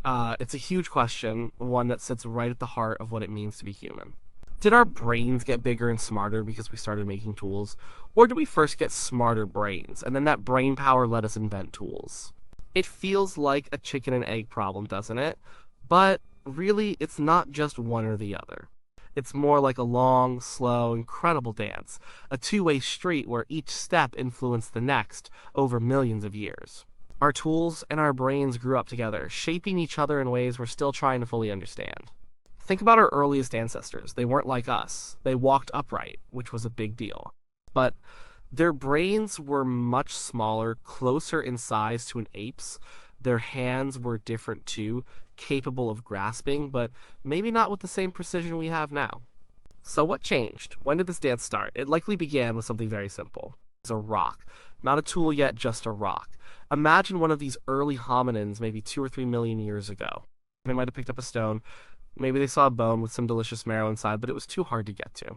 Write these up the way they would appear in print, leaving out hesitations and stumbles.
It's a huge question, one that sits right at the heart of what it means to be human. Did our brains get bigger and smarter because we started making tools? Or did we first get smarter brains, and then that brain power let us invent tools? It feels like a chicken and egg problem, doesn't it? But really, it's not just one or the other. It's more like a long, slow, incredible dance, a two-way street where each step influenced the next over millions of years. Our tools and our brains grew up together, shaping each other in ways we're still trying to fully understand. Think about our earliest ancestors. They weren't like us. They walked upright, which was a big deal. But their brains were much smaller, closer in size to an ape's. Their hands were different too, capable of grasping, but maybe not with the same precision we have now. So what changed? When did this dance start? It likely began with something very simple. It's a rock. Not a tool yet, just a rock. Imagine one of these early hominins maybe 2 or 3 million years ago. They might have picked up a stone. Maybe they saw a bone with some delicious marrow inside, but it was too hard to get to.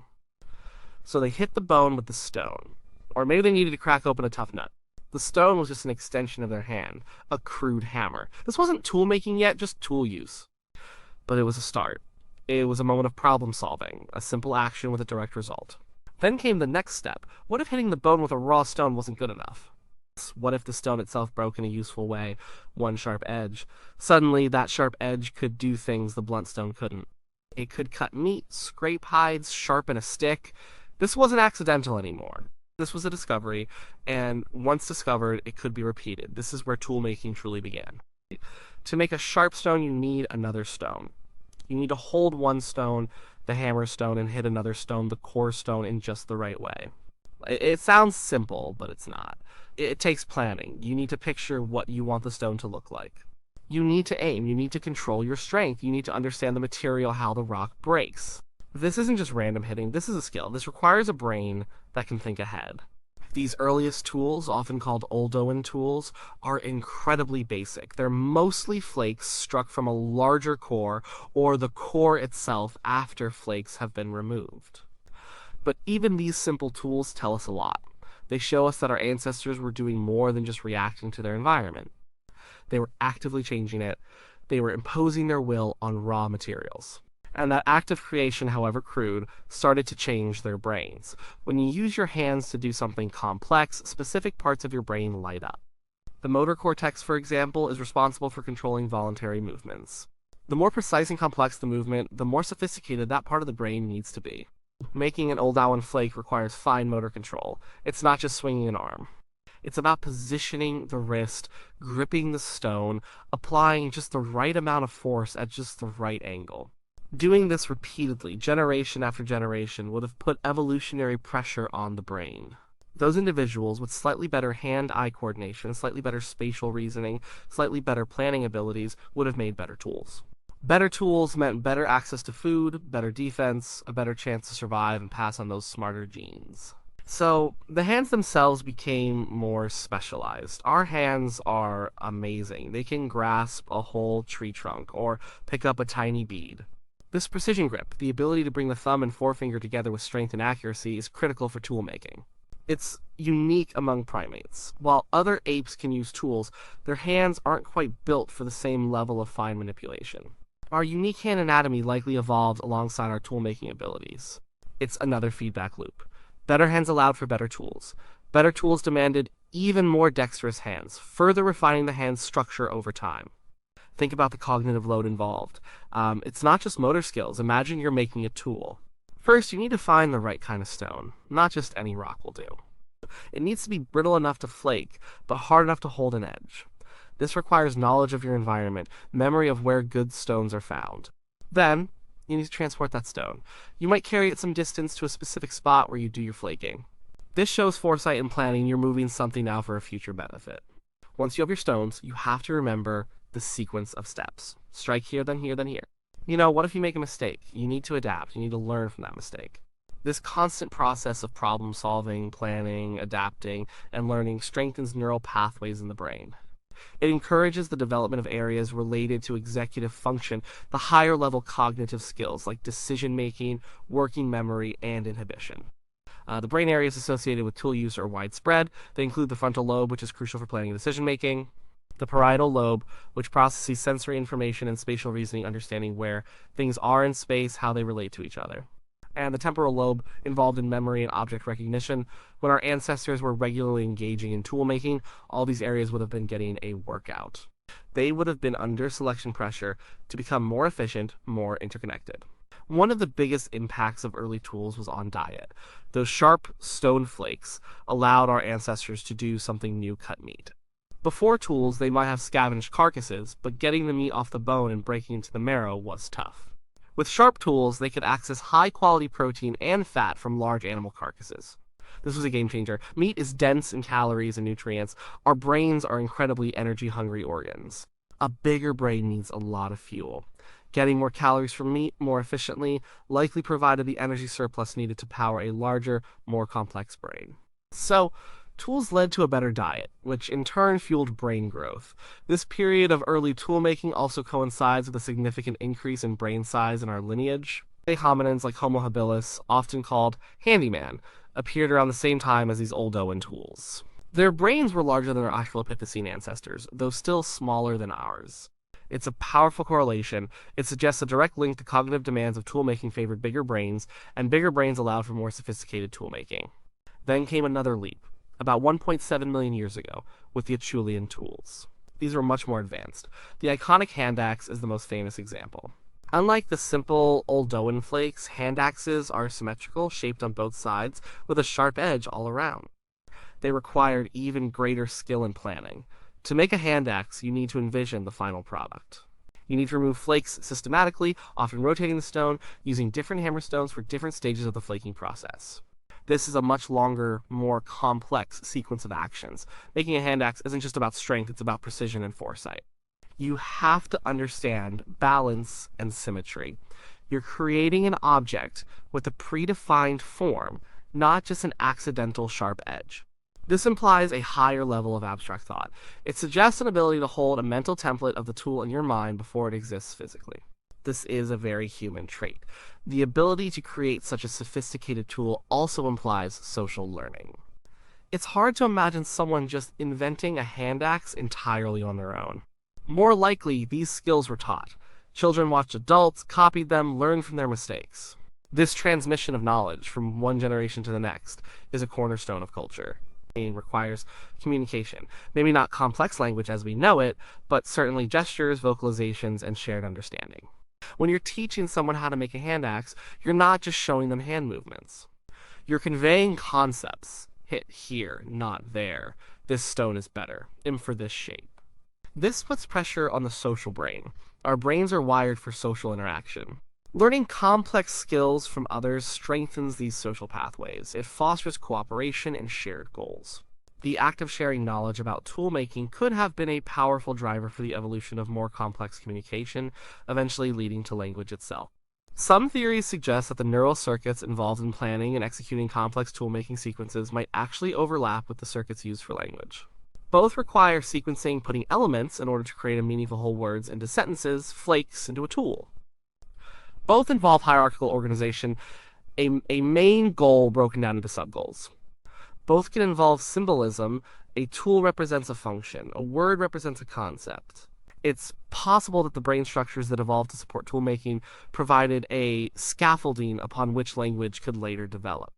So they hit the bone with the stone. Or maybe they needed to crack open a tough nut. The stone was just an extension of their hand, a crude hammer. This wasn't tool making yet, just tool use. But it was a start. It was a moment of problem solving, a simple action with a direct result. Then came the next step. What if hitting the bone with a raw stone wasn't good enough? What if the stone itself broke in a useful way, one sharp edge? Suddenly, that sharp edge could do things the blunt stone couldn't. It could cut meat, scrape hides, sharpen a stick. This wasn't accidental anymore. This was a discovery, and once discovered, it could be repeated. This is where tool making truly began. To make a sharp stone, you need another stone. You need to hold one stone, the hammer stone, and hit another stone, the core stone, in just the right way. It sounds simple, but it's not. It takes planning. You need to picture what you want the stone to look like. You need to aim. You need to control your strength. You need to understand the material, how the rock breaks. This isn't just random hitting. This is a skill. This requires a brain that can think ahead. These earliest tools, often called Oldowan tools, are incredibly basic. They're mostly flakes struck from a larger core or the core itself after flakes have been removed. But even these simple tools tell us a lot. They show us that our ancestors were doing more than just reacting to their environment. They were actively changing it. They were imposing their will on raw materials. And that act of creation, however crude, started to change their brains. When you use your hands to do something complex, specific parts of your brain light up. The motor cortex, for example, is responsible for controlling voluntary movements. The more precise and complex the movement, the more sophisticated that part of the brain needs to be. Making an Oldowan flake requires fine motor control. It's not just swinging an arm. It's about positioning the wrist, gripping the stone, applying just the right amount of force at just the right angle. Doing this repeatedly, generation after generation, would have put evolutionary pressure on the brain. Those individuals with slightly better hand-eye coordination, slightly better spatial reasoning, slightly better planning abilities would have made better tools. Better tools meant better access to food, better defense, a better chance to survive and pass on those smarter genes. So, the hands themselves became more specialized. Our hands are amazing. They can grasp a whole tree trunk or pick up a tiny bead. This precision grip, the ability to bring the thumb and forefinger together with strength and accuracy, is critical for tool making. It's unique among primates. While other apes can use tools, their hands aren't quite built for the same level of fine manipulation. Our unique hand anatomy likely evolved alongside our tool-making abilities. It's another feedback loop. Better hands allowed for better tools. Better tools demanded even more dexterous hands, further refining the hand's structure over time. Think about the cognitive load involved. It's not just motor skills. Imagine you're making a tool. First, you need to find the right kind of stone. Not just any rock will do. It needs to be brittle enough to flake, but hard enough to hold an edge. This requires knowledge of your environment, memory of where good stones are found. Then, you need to transport that stone. You might carry it some distance to a specific spot where you do your flaking. This shows foresight and planning. You're moving something now for a future benefit. Once you have your stones, you have to remember the sequence of steps. Strike here, then here, then here. What if you make a mistake? You need to adapt. You need to learn from that mistake. This constant process of problem solving, planning, adapting, and learning strengthens neural pathways in the brain. It encourages the development of areas related to executive function, the higher level cognitive skills like decision making, working memory, and inhibition. The brain areas associated with tool use are widespread. They include the frontal lobe, which is crucial for planning and decision making, The parietal lobe, which processes sensory information and spatial reasoning, understanding where things are in space, how they relate to each other. And the temporal lobe, involved in memory and object recognition. When our ancestors were regularly engaging in tool making, all these areas would have been getting a workout. They would have been under selection pressure to become more efficient, more interconnected. One of the biggest impacts of early tools was on diet. Those sharp stone flakes allowed our ancestors to do something new: cut meat. Before tools, they might have scavenged carcasses, but getting the meat off the bone and breaking into the marrow was tough. With sharp tools, they could access high-quality protein and fat from large animal carcasses. This was a game changer. Meat is dense in calories and nutrients. Our brains are incredibly energy-hungry organs. A bigger brain needs a lot of fuel. Getting more calories from meat more efficiently likely provided the energy surplus needed to power a larger, more complex brain. So, tools led to a better diet, which in turn fueled brain growth. This period of early tool making also coincides with a significant increase in brain size in our lineage. Hominins like Homo habilis, often called handyman, appeared around the same time as these Oldowan tools. Their brains were larger than our Australopithecine ancestors, though still smaller than ours. It's a powerful correlation. It suggests a direct link to cognitive demands of toolmaking favored bigger brains, and bigger brains allowed for more sophisticated toolmaking. Then came another leap, about 1.7 million years ago, with the Acheulean tools. These were much more advanced. The iconic handaxe is the most famous example. Unlike the simple Oldowan flakes, handaxes are symmetrical, shaped on both sides, with a sharp edge all around. They required even greater skill and planning. To make a handaxe, you need to envision the final product. You need to remove flakes systematically, often rotating the stone, using different hammer stones for different stages of the flaking process. This is a much longer, more complex sequence of actions. Making a handaxe isn't just about strength, it's about precision and foresight. You have to understand balance and symmetry. You're creating an object with a predefined form, not just an accidental sharp edge. This implies a higher level of abstract thought. It suggests an ability to hold a mental template of the tool in your mind before it exists physically. This is a very human trait. The ability to create such a sophisticated tool also implies social learning. It's hard to imagine someone just inventing a handaxe entirely on their own. More likely, these skills were taught. Children watched adults, copied them, learned from their mistakes. This transmission of knowledge from one generation to the next is a cornerstone of culture. It requires communication. Maybe not complex language as we know it, but certainly gestures, vocalizations, and shared understanding. When you're teaching someone how to make a handaxe, you're not just showing them hand movements. You're conveying concepts. Hit here, not there. This stone is better. Aim for this shape. This puts pressure on the social brain. Our brains are wired for social interaction. Learning complex skills from others strengthens these social pathways. It fosters cooperation and shared goals. The act of sharing knowledge about toolmaking could have been a powerful driver for the evolution of more complex communication, eventually leading to language itself. Some theories suggest that the neural circuits involved in planning and executing complex toolmaking sequences might actually overlap with the circuits used for language. Both require sequencing, putting elements in order to create a meaningful whole words into sentences, flakes into a tool. Both involve hierarchical organization, a main goal broken down into sub-goals. Both can involve symbolism. A tool represents a function. A word represents a concept. It's possible that the brain structures that evolved to support toolmaking provided a scaffolding upon which language could later develop.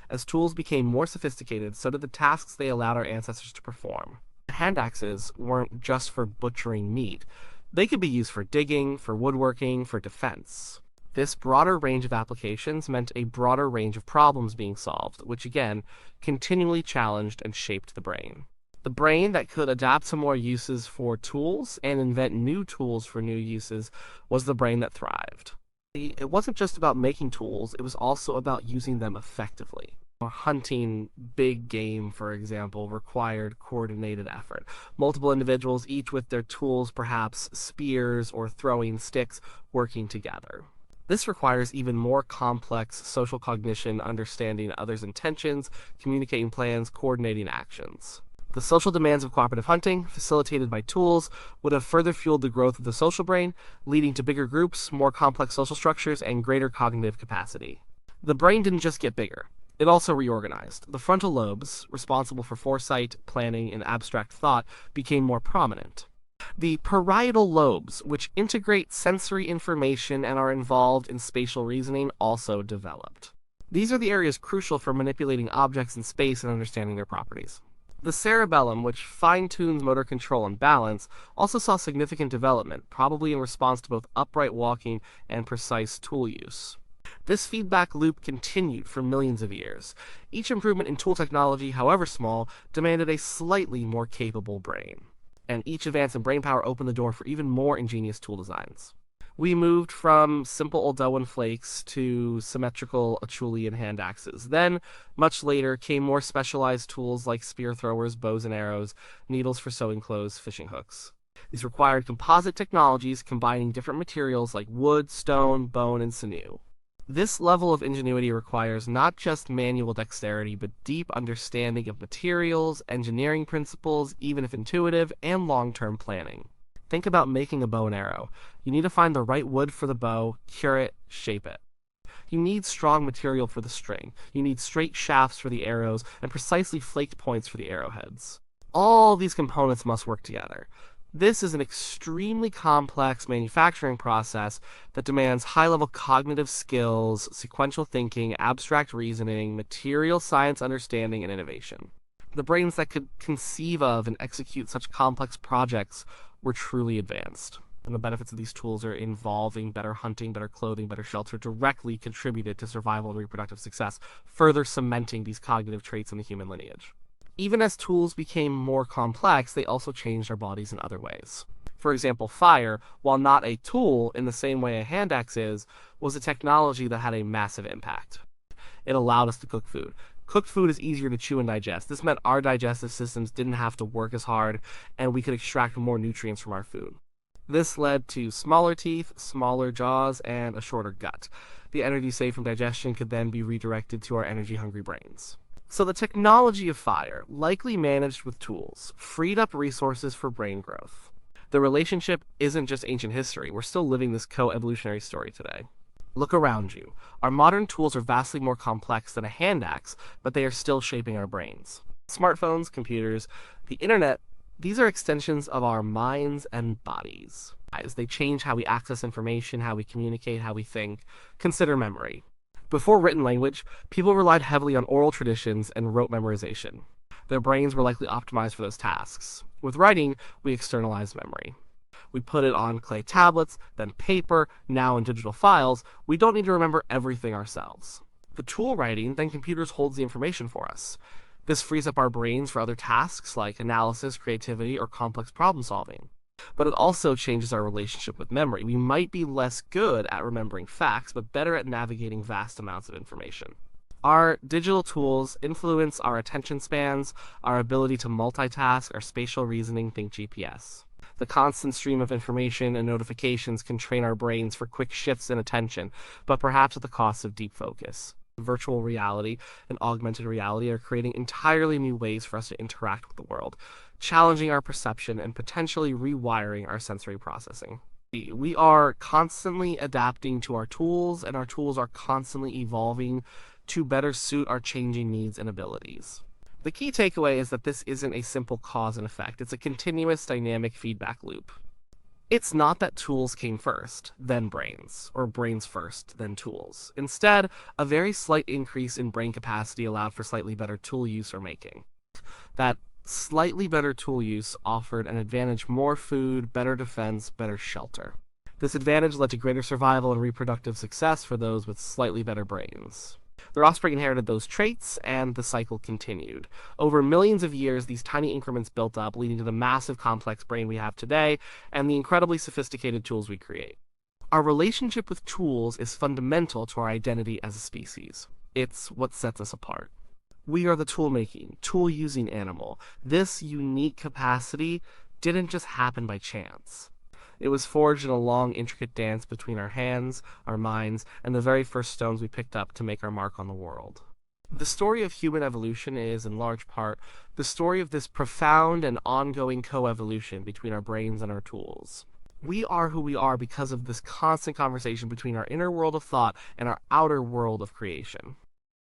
As tools became more sophisticated, so did the tasks they allowed our ancestors to perform. Handaxes weren't just for butchering meat. They could be used for digging, for woodworking, for defense. This broader range of applications meant a broader range of problems being solved, which again, continually challenged and shaped the brain. The brain that could adapt to more uses for tools and invent new tools for new uses was the brain that thrived. It wasn't just about making tools, it was also about using them effectively. Hunting big game, for example, required coordinated effort. Multiple individuals, each with their tools, perhaps spears or throwing sticks, working together. This requires even more complex social cognition, understanding others' intentions, communicating plans, coordinating actions. The social demands of cooperative hunting, facilitated by tools, would have further fueled the growth of the social brain, leading to bigger groups, more complex social structures, and greater cognitive capacity. The brain didn't just get bigger, It also reorganized. The frontal lobes, responsible for foresight, planning, and abstract thought, became more prominent. The parietal lobes, which integrate sensory information and are involved in spatial reasoning, also developed. These are the areas crucial for manipulating objects in space and understanding their properties. The cerebellum, which fine-tunes motor control and balance, also saw significant development, probably in response to both upright walking and precise tool use. This feedback loop continued for millions of years. Each improvement in tool technology, however small, demanded a slightly more capable brain. And each advance in brain power opened the door for even more ingenious tool designs. We moved from simple Oldowan flakes to symmetrical Achulian handaxes. Then, much later, came more specialized tools like spear throwers, bows and arrows, needles for sewing clothes, fishing hooks. These required composite technologies combining different materials like wood, stone, bone, and sinew. This level of ingenuity requires not just manual dexterity, but deep understanding of materials, engineering principles, even if intuitive, and long-term planning. Think about making a bow and arrow. You need to find the right wood for the bow, cure it, shape it. You need strong material for the string. You need straight shafts for the arrows, and precisely flaked points for the arrowheads. All these components must work together. This is an extremely complex manufacturing process that demands high-level cognitive skills, sequential thinking, abstract reasoning, material science understanding, and innovation. The brains that could conceive of and execute such complex projects were truly advanced. And the benefits of these tools are involving better hunting, better clothing, better shelter directly contributed to survival and reproductive success, further cementing these cognitive traits in the human lineage. Even as tools became more complex, they also changed our bodies in other ways. For example, fire, while not a tool in the same way a hand axe is, was a technology that had a massive impact. It allowed us to cook food. Cooked food is easier to chew and digest. This meant our digestive systems didn't have to work as hard, and we could extract more nutrients from our food. This led to smaller teeth, smaller jaws, and a shorter gut. The energy saved from digestion could then be redirected to our energy-hungry brains. So the technology of fire, likely managed with tools, freed up resources for brain growth. The relationship isn't just ancient history. We're still living this co-evolutionary story today. Look around you. Our modern tools are vastly more complex than a hand axe, but they are still shaping our brains. Smartphones, computers, the internet, these are extensions of our minds and bodies. As they change how we access information, how we communicate, how we think. Consider memory. Before written language, people relied heavily on oral traditions and rote memorization. Their brains were likely optimized for those tasks. With writing, we externalize memory. We put it on clay tablets, then paper, now in digital files. We don't need to remember everything ourselves. The tool writing, then computers holds the information for us. This frees up our brains for other tasks like analysis, creativity, or complex problem solving. But it also changes our relationship with memory. We might be less good at remembering facts, but better at navigating vast amounts of information. Our digital tools influence our attention spans, our ability to multitask, our spatial reasoning, think GPS. The constant stream of information and notifications can train our brains for quick shifts in attention, but perhaps at the cost of deep focus. Virtual reality and augmented reality are creating entirely new ways for us to interact with the world, challenging our perception and potentially rewiring our sensory processing. We are constantly adapting to our tools, and our tools are constantly evolving to better suit our changing needs and abilities. The key takeaway is that this isn't a simple cause and effect. It's a continuous dynamic feedback loop. It's not that tools came first, then brains, or brains first, then tools. Instead, a very slight increase in brain capacity allowed for slightly better tool use or making. That slightly better tool use offered an advantage: more food, better defense, better shelter. This advantage led to greater survival and reproductive success for those with slightly better brains. Their offspring inherited those traits, and the cycle continued. Over millions of years, these tiny increments built up, leading to the massive complex brain we have today and the incredibly sophisticated tools we create. Our relationship with tools is fundamental to our identity as a species. It's what sets us apart. We are the tool-making, tool-using animal. This unique capacity didn't just happen by chance. It was forged in a long, intricate dance between our hands, our minds, and the very first stones we picked up to make our mark on the world. The story of human evolution is, in large part, the story of this profound and ongoing co-evolution between our brains and our tools. We are who we are because of this constant conversation between our inner world of thought and our outer world of creation.